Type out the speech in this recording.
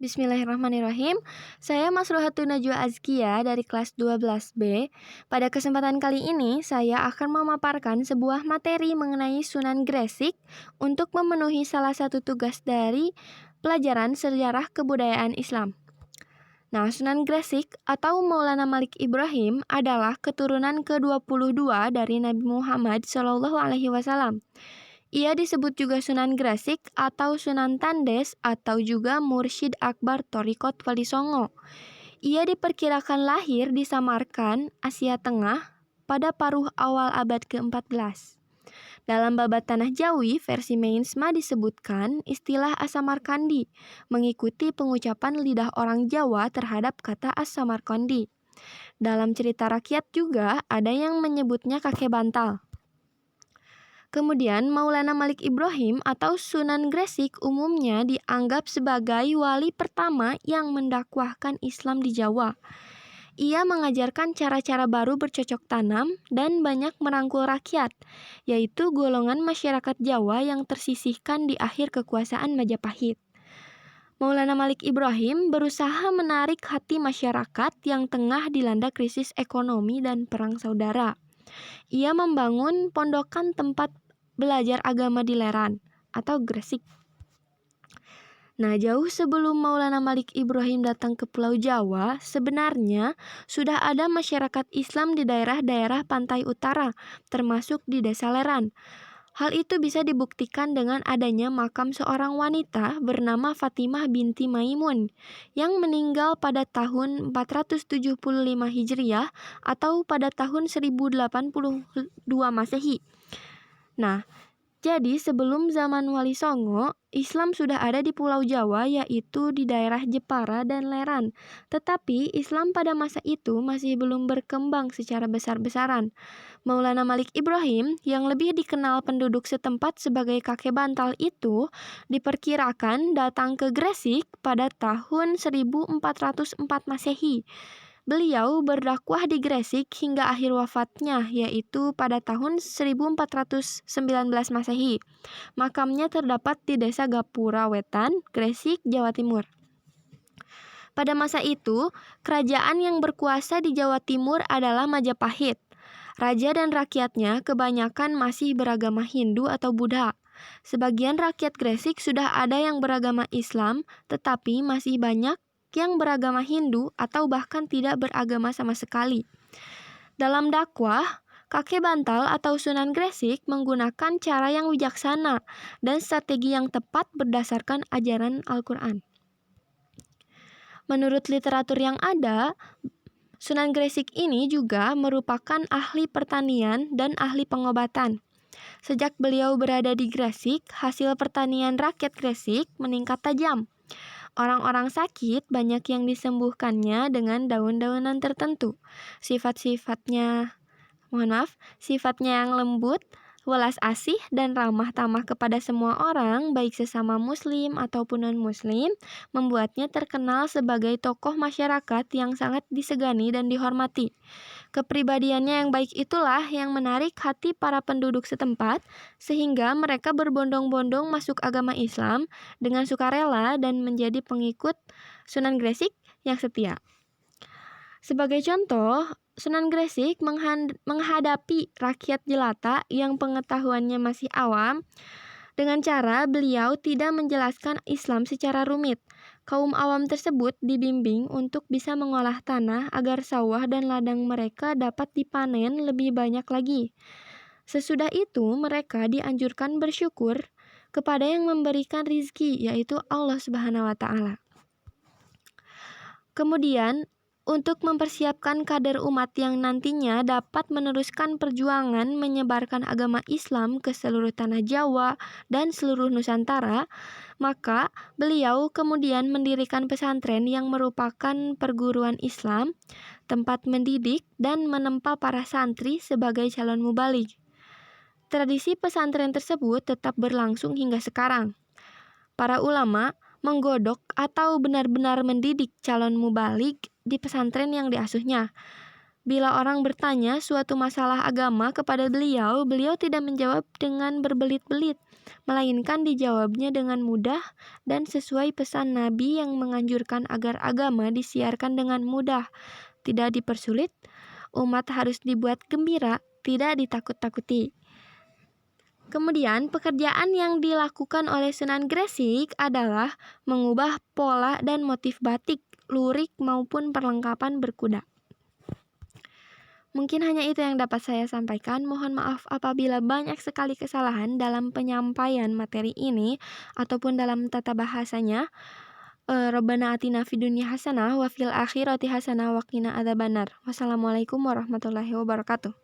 Bismillahirrahmanirrahim. Saya Masruhatun Najwa Azkia dari kelas 12B. Pada kesempatan kali ini, saya akan memaparkan sebuah materi mengenai Sunan Gresik untuk memenuhi salah satu tugas dari pelajaran sejarah kebudayaan Islam. Nah, Sunan Gresik atau Maulana Malik Ibrahim adalah keturunan ke-22 dari Nabi Muhammad SAW. Ia disebut juga Sunan Gresik atau Sunan Tandes atau juga Mursyid Akbar Thariqat Wali Songo. Ia diperkirakan lahir di Samarkand, Asia Tengah pada paruh awal abad ke-14. Dalam babat Tanah Jawi versi Meinsma disebutkan istilah Asamarkandi mengikuti pengucapan lidah orang Jawa terhadap kata As-Samarkandi. Dalam cerita rakyat juga ada yang menyebutnya kakek bantal. Kemudian Maulana Malik Ibrahim atau Sunan Gresik umumnya dianggap sebagai wali pertama yang mendakwahkan Islam di Jawa. Ia mengajarkan cara-cara baru bercocok tanam dan banyak merangkul rakyat, yaitu golongan masyarakat Jawa yang tersisihkan di akhir kekuasaan Majapahit. Maulana Malik Ibrahim berusaha menarik hati masyarakat yang tengah dilanda krisis ekonomi dan perang saudara. Ia membangun pondokan tempat belajar agama di Leran atau Gresik. Nah, jauh sebelum Maulana Malik Ibrahim datang ke Pulau Jawa, sebenarnya sudah ada masyarakat Islam di daerah-daerah pantai utara, termasuk di Desa Leran. Hal itu bisa dibuktikan dengan adanya makam seorang wanita bernama Fatimah binti Maimun yang meninggal pada tahun 475 Hijriah atau pada tahun 1082 Masehi. Nah, jadi sebelum zaman Wali Songo, Islam sudah ada di Pulau Jawa yaitu di daerah Jepara dan Leran. Tetapi Islam pada masa itu masih belum berkembang secara besar-besaran. Maulana Malik Ibrahim yang lebih dikenal penduduk setempat sebagai kakek bantal itu diperkirakan datang ke Gresik pada tahun 1404 Masehi. Beliau berdakwah di Gresik hingga akhir wafatnya, yaitu pada tahun 1419 Masehi. Makamnya terdapat di Desa Gapura Wetan, Gresik, Jawa Timur. Pada masa itu, kerajaan yang berkuasa di Jawa Timur adalah Majapahit. Raja dan rakyatnya kebanyakan masih beragama Hindu atau Buddha. Sebagian rakyat Gresik sudah ada yang beragama Islam, tetapi masih banyak yang beragama Hindu atau bahkan tidak beragama sama sekali. Dalam dakwah, kakek bantal atau Sunan Gresik menggunakan cara yang bijaksana dan strategi yang tepat berdasarkan ajaran Al-Quran. Menurut literatur yang ada, Sunan Gresik ini juga merupakan ahli pertanian dan ahli pengobatan. Sejak beliau berada di Gresik, hasil pertanian rakyat Gresik meningkat tajam. Orang-orang sakit banyak yang disembuhkannya dengan daun-daunan tertentu. Sifatnya yang lembut, welas asih, dan ramah tamah kepada semua orang, baik sesama muslim ataupun non-muslim, membuatnya terkenal sebagai tokoh masyarakat yang sangat disegani dan dihormati. Kepribadiannya yang baik itulah yang menarik hati para penduduk setempat, sehingga mereka berbondong-bondong masuk agama Islam dengan sukarela dan menjadi pengikut Sunan Gresik yang setia. Sebagai contoh, Sunan Gresik menghadapi rakyat jelata yang pengetahuannya masih awam dengan cara beliau tidak menjelaskan Islam secara rumit. Kaum awam tersebut dibimbing untuk bisa mengolah tanah agar sawah dan ladang mereka dapat dipanen lebih banyak lagi. Sesudah itu mereka dianjurkan bersyukur kepada yang memberikan rizki, yaitu Allah Subhanahu wa Ta'ala. Kemudian, untuk mempersiapkan kader umat yang nantinya dapat meneruskan perjuangan menyebarkan agama Islam ke seluruh tanah Jawa dan seluruh Nusantara, maka beliau kemudian mendirikan pesantren yang merupakan perguruan Islam, tempat mendidik dan menempa para santri sebagai calon mubalik. Tradisi pesantren tersebut tetap berlangsung hingga sekarang. Para ulama menggodok atau benar-benar mendidik calon mubalik di pesantren yang diasuhnya. Bila orang bertanya suatu masalah agama kepada beliau, beliau tidak menjawab dengan berbelit-belit, melainkan dijawabnya dengan mudah dan sesuai pesan Nabi yang menganjurkan agar agama disiarkan dengan mudah, tidak dipersulit, umat harus dibuat gembira, tidak ditakut-takuti. Kemudian, pekerjaan yang dilakukan oleh Sunan Gresik adalah mengubah pola dan motif batik, lurik maupun perlengkapan berkuda. Mungkin hanya itu yang dapat saya sampaikan. Mohon maaf apabila banyak sekali kesalahan dalam penyampaian materi ini ataupun dalam tata bahasanya. Rabbana atina fid dunya hasanah wa fil akhirati hasanah wa qina adzabannar. Wassalamualaikum warahmatullahi wabarakatuh.